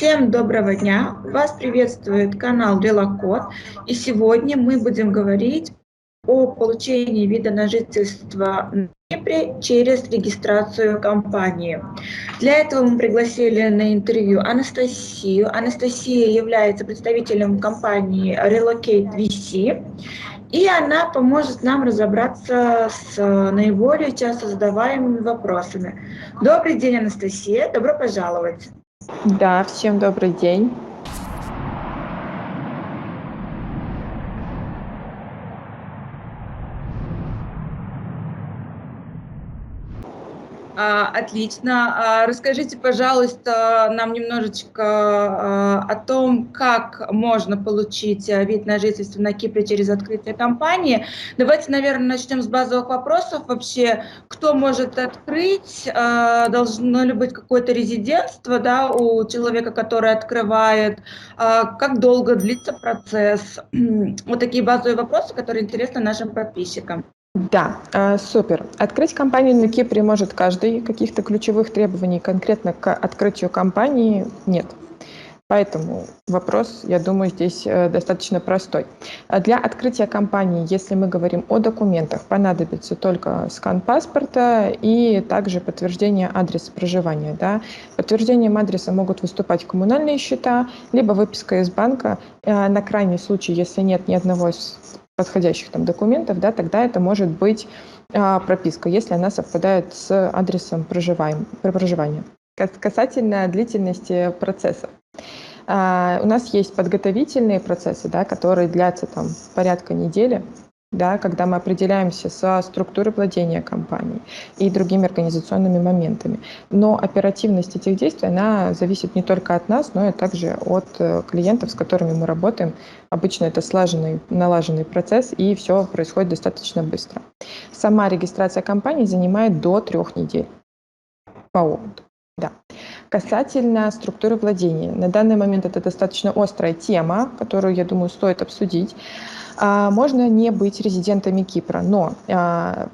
Всем доброго дня! Вас приветствует канал Релокод. И сегодня мы будем говорить о получении вида на жительство на Кипре через регистрацию компании. Для этого мы пригласили на интервью Анастасию. Анастасия является представителем компании Relocate VC, и она поможет нам разобраться с наиболее часто задаваемыми вопросами. Добрый день, Анастасия! Добро пожаловать! Да, всем добрый день. Отлично. Расскажите, пожалуйста, нам немножечко о том, как можно получить вид на жительство на Кипре через открытие компании. Давайте, наверное, начнем с базовых вопросов. Вообще, кто может открыть? Должно ли быть какое-то резидентство, да, у человека, который открывает? Как долго длится процесс? Вот такие базовые вопросы, которые интересны нашим подписчикам. Да, супер. Открыть компанию на Кипре может каждый. Каких-то ключевых требований конкретно к открытию компании нет. Поэтому вопрос, я думаю, здесь достаточно простой. Для открытия компании, если мы говорим о документах, понадобится только скан паспорта и также подтверждение адреса проживания. Да. Подтверждением адреса могут выступать коммунальные счета, либо выписка из банка. На крайний случай, если нет ни одного из подходящих там документов, да, тогда это может быть прописка, если она совпадает с адресом проживания. Касательно длительности процесса. У нас есть подготовительные процессы, да, которые длятся там порядка недели, да, когда мы определяемся со структурой владения компанией и другими организационными моментами. Но оперативность этих действий, она зависит не только от нас, но и также от клиентов, с которыми мы работаем. Обычно это слаженный, налаженный процесс, и все происходит достаточно быстро. Сама регистрация компании занимает до 3 недель по опыту. Да. Касательно структуры владения. На данный момент это достаточно острая тема, которую, я думаю, стоит обсудить. Можно не быть резидентами Кипра, но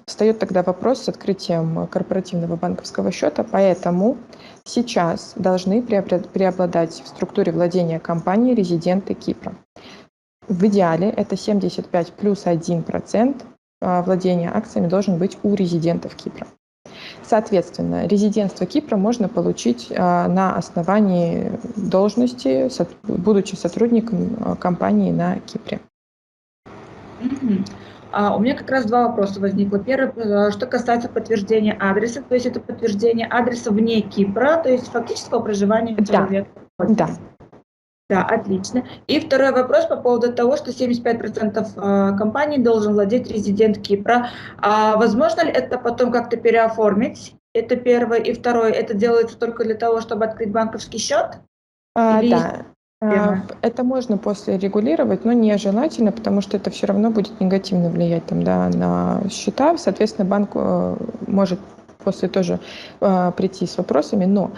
встает тогда вопрос с открытием корпоративного банковского счета, поэтому сейчас должны преобладать в структуре владения компании резиденты Кипра. В идеале это 75 плюс 1% владения акциями должен быть у резидентов Кипра. Соответственно, резидентство Кипра можно получить на основании должности, будучи сотрудником компании на Кипре. У меня как раз два вопроса возникло. Первый, что касается подтверждения адреса, то есть это подтверждение адреса вне Кипра, то есть фактического проживания человека. Да. Да, отлично. И второй вопрос по поводу того, что 75% компаний должен владеть резидент Кипра. Возможно ли это потом как-то переоформить? Это первое. И второе, это делается только для того, чтобы открыть банковский счет? Да. Это можно после регулировать, но нежелательно, потому что это все равно будет негативно влиять там, да, на счета. Соответственно, банк может после тоже прийти с вопросами, но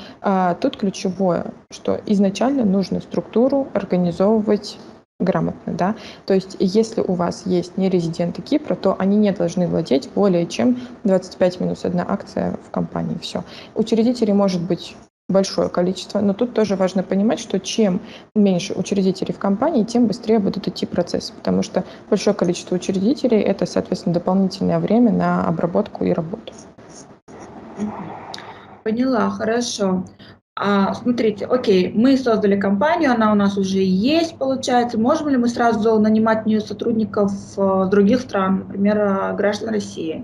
тут ключевое, что изначально нужно структуру организовывать грамотно, да, то есть если у вас есть нерезиденты Кипра, то они не должны владеть более чем 25 минус 1 акция в компании, все. Учредителей может быть большое количество, но тут тоже важно понимать, что чем меньше учредителей в компании, тем быстрее будут идти процессы, потому что большое количество учредителей – это, соответственно, дополнительное время на обработку и работу. Поняла, хорошо. Смотрите, окей, мы создали компанию, она у нас уже есть, получается. Можем ли мы сразу нанимать в нее сотрудников других стран, например, граждан России?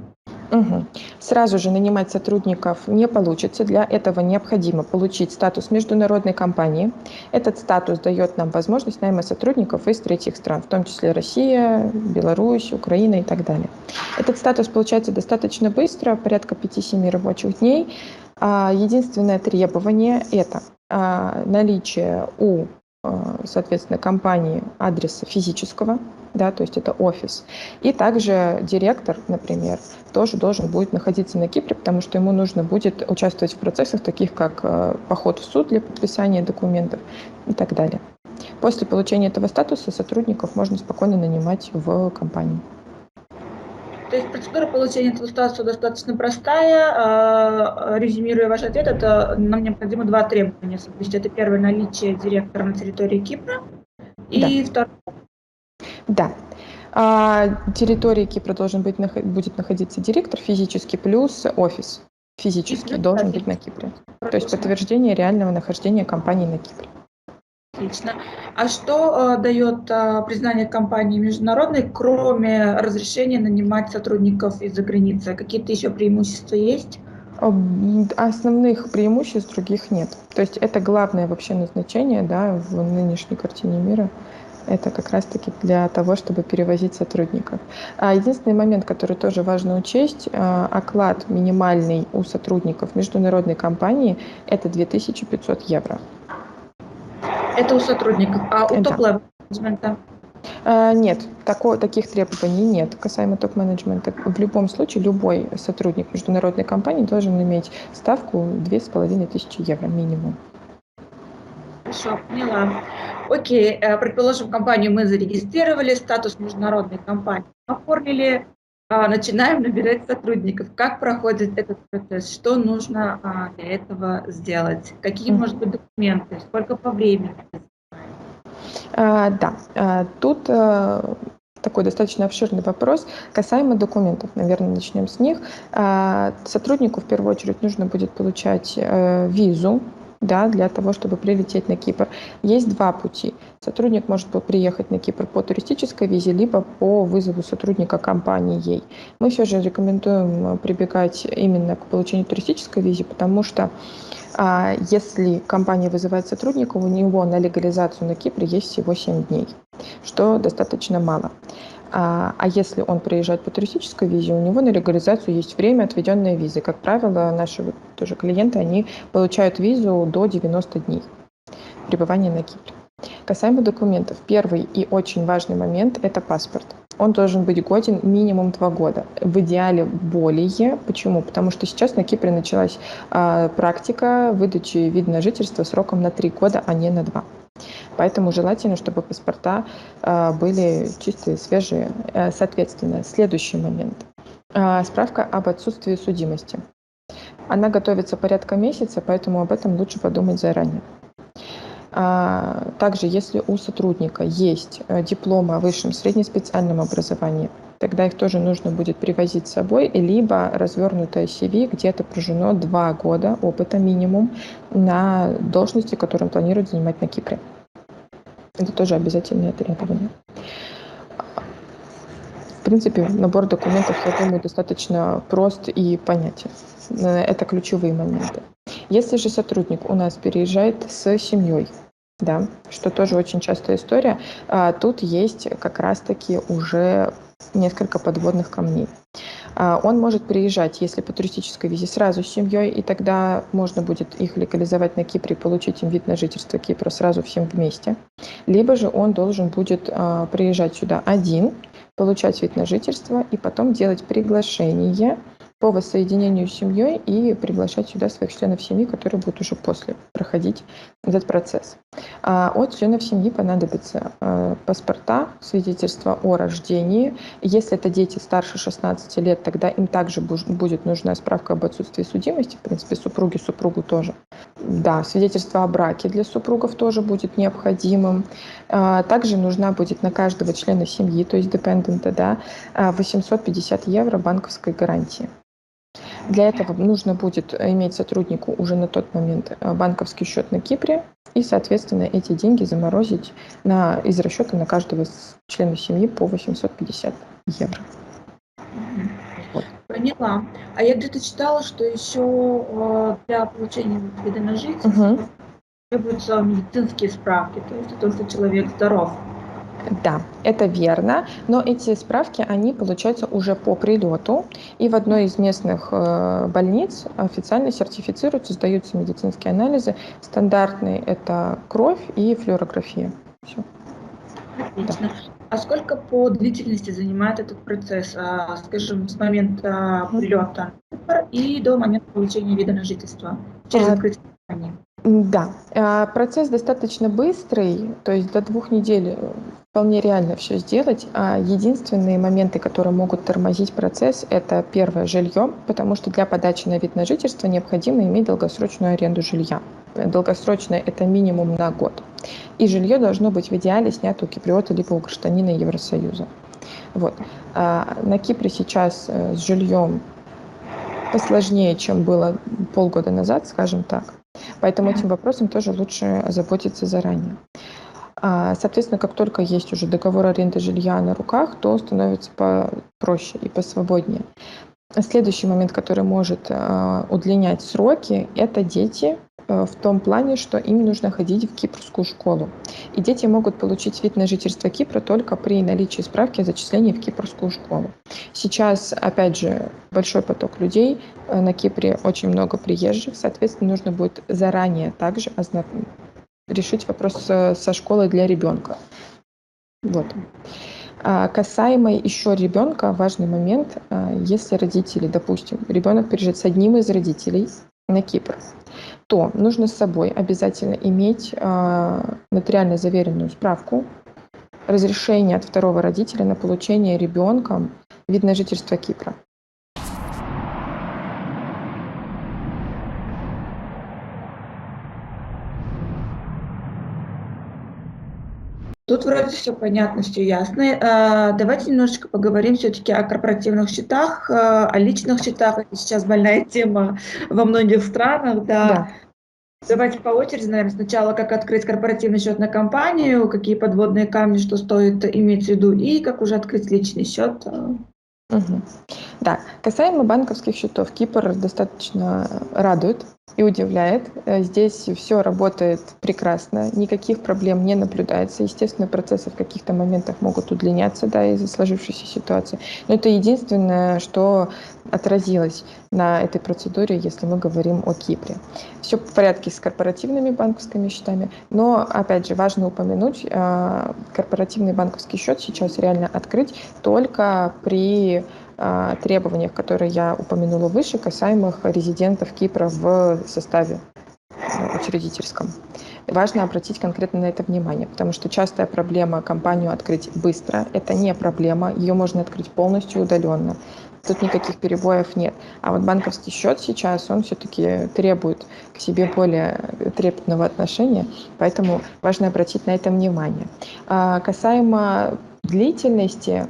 Сразу же нанимать сотрудников не получится. Для этого необходимо получить статус международной компании. Этот статус дает нам возможность найма сотрудников из третьих стран, в том числе Россия, Беларусь, Украина и так далее. Этот статус получается достаточно быстро, порядка 5-7 рабочих дней. Единственное требование – это наличие у, соответственно, компании адреса физического, да, то есть это офис. И также директор, например, тоже должен будет находиться на Кипре, потому что ему нужно будет участвовать в процессах, таких как поход в суд для подписания документов и так далее. После получения этого статуса сотрудников можно спокойно нанимать в компании. То есть процедура получения этого статуса достаточно простая. Резюмируя ваш ответ, это нам необходимо два требования соблюсти. Это первое — наличие директора на территории Кипра, Да, и второе — да. Территории Кипра будет находиться директор физически плюс офис и физически плюс должен быть на офис. Кипре. То есть Отлично. подтверждение реального нахождения компании на Кипре. Отлично. А что дает признание компании международной, кроме разрешения нанимать сотрудников из-за границы? Какие-то еще преимущества есть? Основных преимуществ других нет. То есть это главное вообще назначение, да, в нынешней картине мира. Это как раз-таки для того, чтобы перевозить сотрудников. Единственный момент, который тоже важно учесть, оклад минимальный у сотрудников международной компании – это 2500 евро. Это у сотрудников. А у Да. топ-левел менеджмента? Нет, таких требований нет касаемо топ-менеджмента. В любом случае, любой сотрудник международной компании должен иметь ставку 2500 евро минимум. Хорошо, поняла. Окей, предположим, компанию мы зарегистрировали, статус международной компании оформили, начинаем набирать сотрудников. Как проходит этот процесс? Что нужно для этого сделать? Какие, может быть, документы? Сколько по времени? Да, тут такой достаточно обширный вопрос. Касаемо документов, наверное, начнем с них. Сотруднику в первую очередь нужно будет получать визу, да, для того, чтобы прилететь на Кипр. Есть два пути. Сотрудник может приехать на Кипр по туристической визе, либо по вызову сотрудника компании ей. Мы все же рекомендуем прибегать именно к получению туристической визы, потому что если компания вызывает сотрудника, у него на легализацию на Кипре есть всего 7 дней, что достаточно мало. А если он приезжает по туристической визе, у него на легализацию есть время, отведенное визой. Как правило, наши тоже клиенты, они получают визу до 90 дней пребывания на Кипре. Касаемо документов, первый и очень важный момент – это паспорт. Он должен быть годен минимум 2 года. В идеале более. Почему? Потому что сейчас на Кипре началась практика выдачи вида на жительство сроком на 3 года, а не на 2. Поэтому желательно, чтобы паспорта были чистые, свежие. Соответственно, следующий момент. Справка об отсутствии судимости. Она готовится порядка месяца, поэтому об этом лучше подумать заранее. Также, если у сотрудника есть дипломы о высшем среднеспециальном образовании, тогда их тоже нужно будет привозить с собой, либо развернутое CV, где отображено 2 года опыта минимум на должности, которую он планирует занимать на Кипре. Это тоже обязательное требование. В принципе, набор документов, я думаю, достаточно прост и понятен. Это ключевые моменты. Если же сотрудник у нас переезжает с семьей, да, что тоже очень частая история, тут есть как раз-таки уже несколько подводных камней. Он может приезжать, если по туристической визе, сразу с семьей, и тогда можно будет их легализовать на Кипре и получить им вид на жительство Кипра сразу всем вместе. Либо же он должен будет приезжать сюда один, получать вид на жительство и потом делать приглашение по воссоединению с семьей и приглашать сюда своих членов семьи, которые будут уже после проходить этот процесс. От членов семьи понадобятся паспорта, свидетельство о рождении. Если это дети старше 16 лет, тогда им также будет нужна справка об отсутствии судимости, в принципе, супругу тоже. Да, свидетельство о браке для супругов тоже будет необходимым. Также нужна будет на каждого члена семьи, то есть депендента, да, 850 евро банковской гарантии. Для этого нужно будет иметь сотруднику уже на тот момент банковский счет на Кипре и, соответственно, эти деньги заморозить из расчета на каждого члена семьи по 850 евро. Вот. Поняла. А я где-то читала, что еще для получения вида на жительство требуются медицинские справки, то есть о том, что человек здоров. Да, это верно, но эти справки, они получаются уже по прилету, и в одной из местных больниц официально сертифицируются, сдаются медицинские анализы. Стандартные – это кровь и флюорография. Все. Отлично. Да. А сколько по длительности занимает этот процесс, скажем, с момента прилета и до момента получения вида на жительство через открытие компании? Да, процесс достаточно быстрый, то есть до 2 недель Вполне реально все сделать. Единственные моменты, которые могут тормозить процесс, это первое — жилье, потому что для подачи на вид на жительство необходимо иметь долгосрочную аренду жилья. Долгосрочное — это минимум на год. И жилье должно быть в идеале снято у киприота либо у гражданина Евросоюза. Вот. На Кипре сейчас с жильем посложнее, чем было полгода назад, скажем так. Поэтому этим вопросом тоже лучше озаботиться заранее. Соответственно, как только есть уже договор аренды жилья на руках, то становится попроще и посвободнее. Следующий момент, который может удлинять сроки, это дети, в том плане, что им нужно ходить в кипрскую школу. И дети могут получить вид на жительство Кипра только при наличии справки о зачислении в кипрскую школу. Сейчас, опять же, большой поток людей, на Кипре очень много приезжих, соответственно, нужно будет заранее также решить вопрос со школой для ребенка. Вот. Касаемо еще ребенка, важный момент, если родители, допустим, ребенок приезжает с одним из родителей на Кипр, то нужно с собой обязательно иметь нотариально заверенную справку, разрешение от второго родителя на получение ребенком вид на жительство Кипра. Тут вроде все понятно, все ясно. Давайте немножечко поговорим все-таки о корпоративных счетах, о личных счетах. Это сейчас больная тема во многих странах, да. Да. Давайте по очереди, наверное, сначала как открыть корпоративный счет на компанию, какие подводные камни, что стоит иметь в виду, и как уже открыть личный счет. Угу. Да, касаемо банковских счетов, Кипр достаточно радует и удивляет. Здесь все работает прекрасно, никаких проблем не наблюдается. Естественно, процессы в каких-то моментах могут удлиняться, да, из-за сложившейся ситуации. Но это единственное, что отразилось на этой процедуре, если мы говорим о Кипре. Все в порядке с корпоративными банковскими счетами, но, опять же, важно упомянуть, корпоративный банковский счет сейчас реально открыть только при требованиях, которые я упомянула выше, касаемых резидентов Кипра в составе учредительском. Важно обратить конкретно на это внимание, потому что частая проблема — компанию открыть быстро. Это не проблема, ее можно открыть полностью удаленно. Тут никаких перебоев нет. А вот банковский счет сейчас, он все-таки требует к себе более трепетного отношения, поэтому важно обратить на это внимание. Касаемо длительности,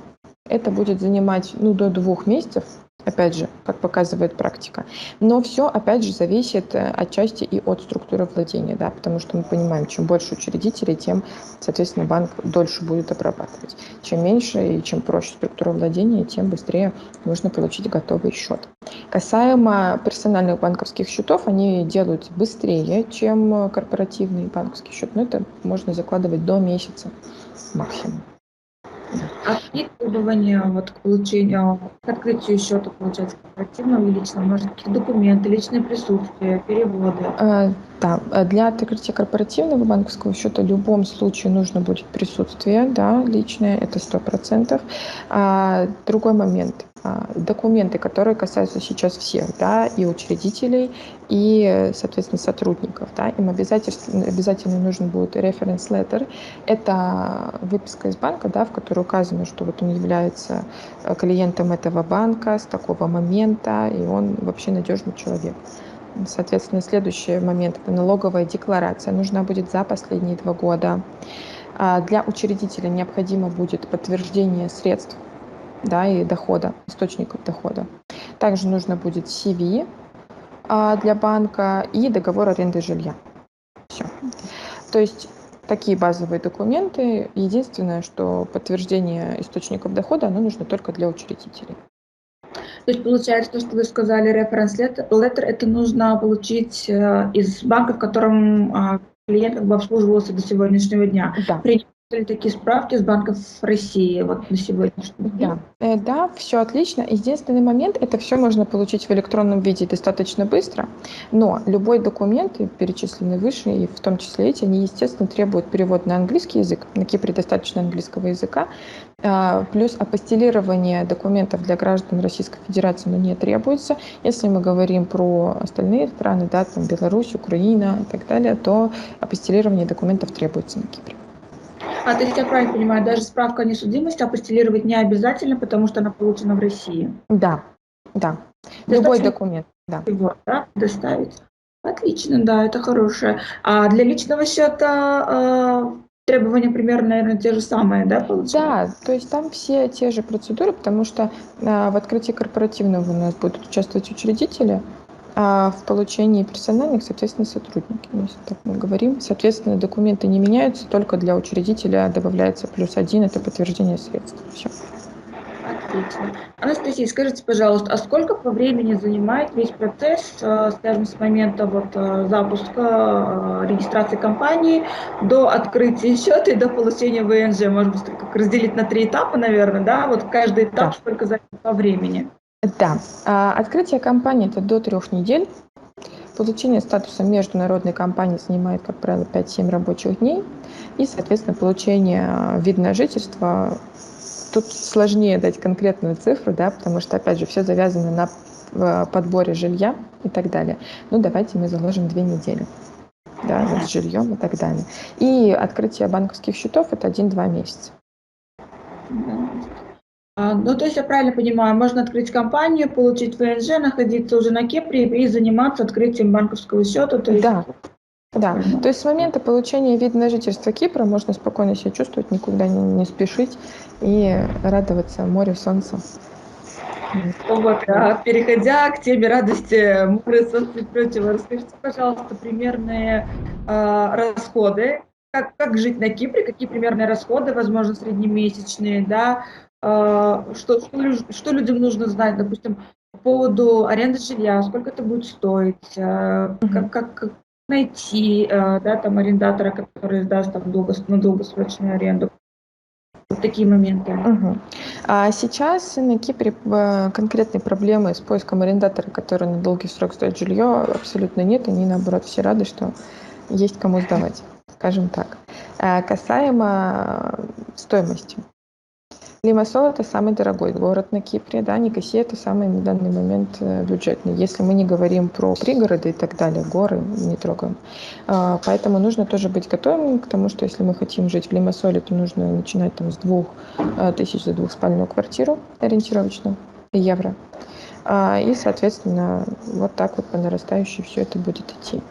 это будет занимать до 2 месяцев, опять же, как показывает практика. Но все, опять же, зависит отчасти и от структуры владения, да, потому что мы понимаем, чем больше учредителей, тем, соответственно, банк дольше будет обрабатывать. Чем меньше и чем проще структура владения, тем быстрее можно получить готовый счет. Касаемо персональных банковских счетов, они делаются быстрее, чем корпоративный банковский счет, но это можно закладывать до месяца максимум. А какие требования к получению, к открытию счета, получается, корпоративного или личного? Может, какие документы, личное присутствие, переводы? Да, для открытия корпоративного банковского счета в любом случае нужно будет присутствие, да, личное, это 100%. Другой момент. Документы, которые касаются сейчас всех, да, и учредителей, и, соответственно, сотрудников, да, им обязательно нужен будет reference letter. Это выписка из банка, да, в которой указано, что вот он является клиентом этого банка с такого момента, и он вообще надежный человек. Соответственно, следующий момент – это налоговая декларация. Нужна будет за последние 2 года. Для учредителя необходимо будет подтверждение средств, да, и дохода, источников дохода. Также нужно будет CV для банка и договор аренды жилья. Все. То есть такие базовые документы. Единственное, что подтверждение источников дохода, оно нужно только для учредителей. То есть получается, то, что вы сказали, reference letter, это нужно получить из банка, в котором клиент обслуживался до сегодняшнего дня. Да. Приняли такие справки с банков России на сегодняшний день? Да, все отлично. Единственный момент, это все можно получить в электронном виде достаточно быстро, но любой документ, перечисленный выше, и в том числе эти, они, естественно, требуют перевод на английский язык. На Кипре достаточно английского языка. Плюс апостилирование документов для граждан Российской Федерации не требуется. Если мы говорим про остальные страны, да, там Беларусь, Украина и так далее, то апостилирование документов требуется на Кипре. То есть я правильно понимаю, даже справка о несудимости апостилировать не обязательно, потому что она получена в России? Да, да. Любой Достаточно документ, да. его, да, доставить. Отлично, да, это хорошее. А для личного счета требования примерно, наверное, те же самые, да, получается? Да, то есть там все те же процедуры, потому что в открытии корпоративного у нас будут участвовать учредители, а в получении персональных, соответственно, сотрудники. Если так мы говорим. Соответственно, документы не меняются, только для учредителя добавляется +1, это подтверждение средств. Все. Отлично. Анастасия, скажите, пожалуйста, а сколько по времени занимает весь процесс, скажем, с момента запуска, регистрации компании до открытия счета и до получения ВНЖ? Может быть, как разделить на 3 этапа, наверное, да? Вот каждый этап Да. сколько займет по времени? Да. Открытие компании – это до 3 недель. Получение статуса международной компании занимает, как правило, 5-7 рабочих дней. И, соответственно, получение вида на жительство. Тут сложнее дать конкретную цифру, да, потому что, опять же, все завязано на подборе жилья и так далее. Ну, давайте мы заложим 2 недели, да, вот с жильем и так далее. И открытие банковских счетов – это 1-2 месяца. Ну, то есть я правильно понимаю, можно открыть компанию, получить ВНЖ, находиться уже на Кипре и заниматься открытием банковского счета, то есть... Да, да. То есть с момента получения вида на жительство Кипра можно спокойно себя чувствовать, никуда не спешить и радоваться морю, солнцу. Вот, переходя к теме радости моря, солнца и прочего, расскажите, пожалуйста, примерные расходы, как жить на Кипре, какие примерные расходы, возможно, среднемесячные, да, что людям нужно знать, допустим, по поводу аренды жилья, сколько это будет стоить, как найти, да, там арендатора, который сдаст там на долгосрочную аренду, вот такие моменты. А сейчас на Кипре конкретной проблемы с поиском арендатора, который на долгий срок сдает жилье, абсолютно нет. Они, наоборот, все рады, что есть кому сдавать, скажем так. Касаемо стоимости. Лимассол – это самый дорогой город на Кипре, да, Никосия – это самый на данный момент бюджетный. Если мы не говорим про пригороды и так далее, горы не трогаем. Поэтому нужно тоже быть готовым к тому, что если мы хотим жить в Лимассоле, то нужно начинать там с 2000 за двухспальную квартиру ориентировочно, евро. И, соответственно, вот так вот по нарастающей все это будет идти.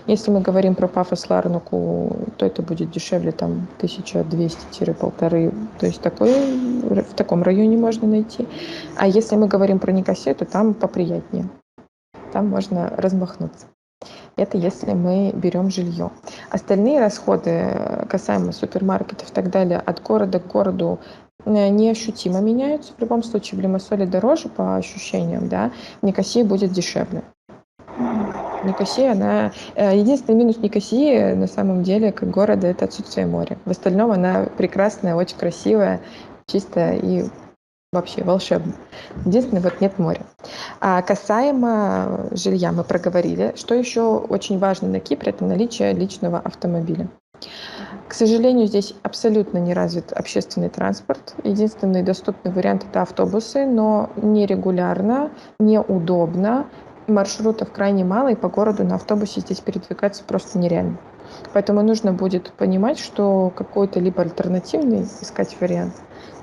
Если мы говорим про Пафос Ларнаку, то это будет дешевле, там 1200-1500, то есть в таком районе можно найти. А если мы говорим про Никосию, то там поприятнее. Там можно размахнуться. Это если мы берем жилье. Остальные расходы, касаемо супермаркетов и так далее, от города к городу неощутимо меняются. В любом случае в Лимассоле дороже по ощущениям, да, в Никосии будет дешевле. Никосия, единственный минус Никосии на самом деле как города – это отсутствие моря. В остальном она прекрасная, очень красивая, чистая и вообще волшебная. Единственное, вот нет моря. А касаемо жилья мы проговорили. Что еще очень важно на Кипре – это наличие личного автомобиля. К сожалению, здесь абсолютно не развит общественный транспорт. Единственный доступный вариант – это автобусы, но нерегулярно, неудобно. Маршрутов крайне мало, и по городу на автобусе здесь передвигаться просто нереально. Поэтому нужно будет понимать, что какой-то либо альтернативный искать вариант.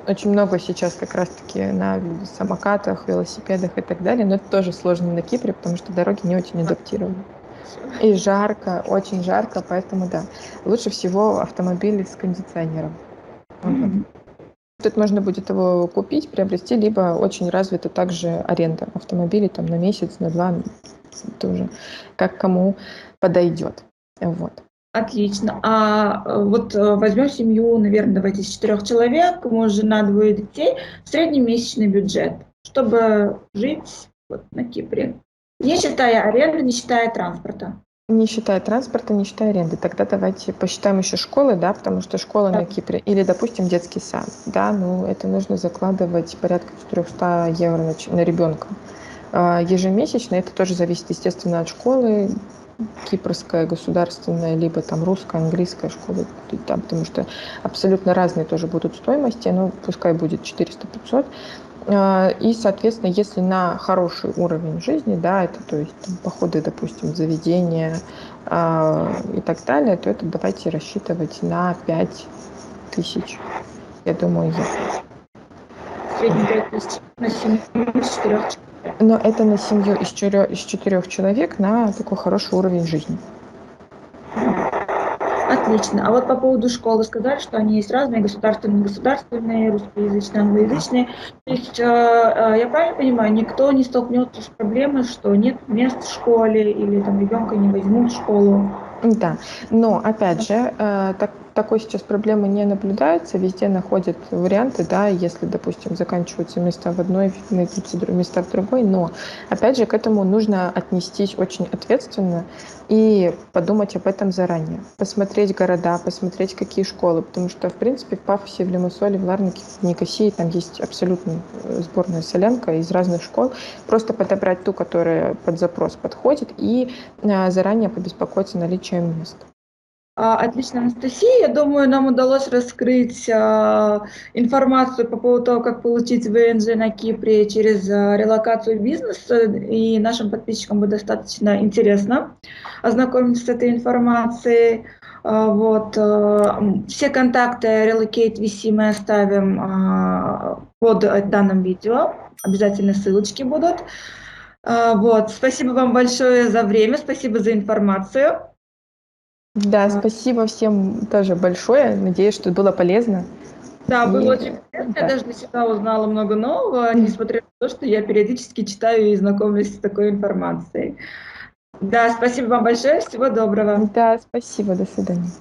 Очень много сейчас как раз-таки на самокатах, велосипедах и так далее, но это тоже сложно на Кипре, потому что дороги не очень адаптированы. И жарко, очень жарко, поэтому да. Лучше всего автомобиль с кондиционером. Тут можно будет его купить, приобрести, либо очень развита также аренда автомобилей там, на месяц, на 2, тоже как кому подойдет. Вот. Отлично. Вот возьмем семью, наверное, давайте из 4 человек, муж, жена, 2 детей, среднемесячный бюджет, чтобы жить вот на Кипре, не считая аренды, не считая транспорта. Не считая транспорта, не считая аренды. Тогда давайте посчитаем еще школы, да, потому что школа на Кипре, или, допустим, детский сад, да, это нужно закладывать порядка 400 евро на ребенка. Ежемесячно, это тоже зависит, естественно, от школы, кипрская, государственная, либо там русская, английская школа, там, потому что абсолютно разные тоже будут стоимости, пускай будет 400-500. И, соответственно, если на хороший уровень жизни, да, это то есть там, походы, допустим, в заведения и так далее, то это давайте рассчитывать на 5 5000. Я думаю, есть. В среднем 5000 на семью из 4 человек. Но это на семью из 4 человек на такой хороший уровень жизни. Отлично. А вот по поводу школы сказали, что они есть разные, государственные, негосударственные, русскоязычные, англоязычные. То есть, я правильно понимаю, никто не столкнется с проблемой, что нет мест в школе или там ребенка не возьмут в школу? Да, но опять же, такой сейчас проблемы не наблюдается, везде находят варианты, да, если, допустим, заканчиваются места в одной, найдутся места в другой, но опять же к этому нужно отнестись очень ответственно и подумать об этом заранее, посмотреть города, посмотреть какие школы, потому что, в принципе, в Пафосе, в Лимассоле, в Ларнаке, в Никосии там есть абсолютно сборная солянка из разных школ, просто подобрать ту, которая под запрос подходит, и заранее побеспокоиться наличием мест. Отлично, Анастасия. Я думаю, нам удалось раскрыть информацию по поводу того, как получить ВНЖ на Кипре через релокацию бизнеса. И нашим подписчикам будет достаточно интересно ознакомиться с этой информацией. Все контакты Relocate VC мы оставим под данным видео. Обязательно ссылочки будут. Спасибо вам большое за время, спасибо за информацию. Да, спасибо всем тоже большое. Надеюсь, что было полезно. Да, И, было очень интересно. Я да, даже для себя узнала много нового, несмотря на то, что я периодически читаю и знакомлюсь с такой информацией. Да, спасибо вам большое. Всего доброго. да, спасибо, до свидания.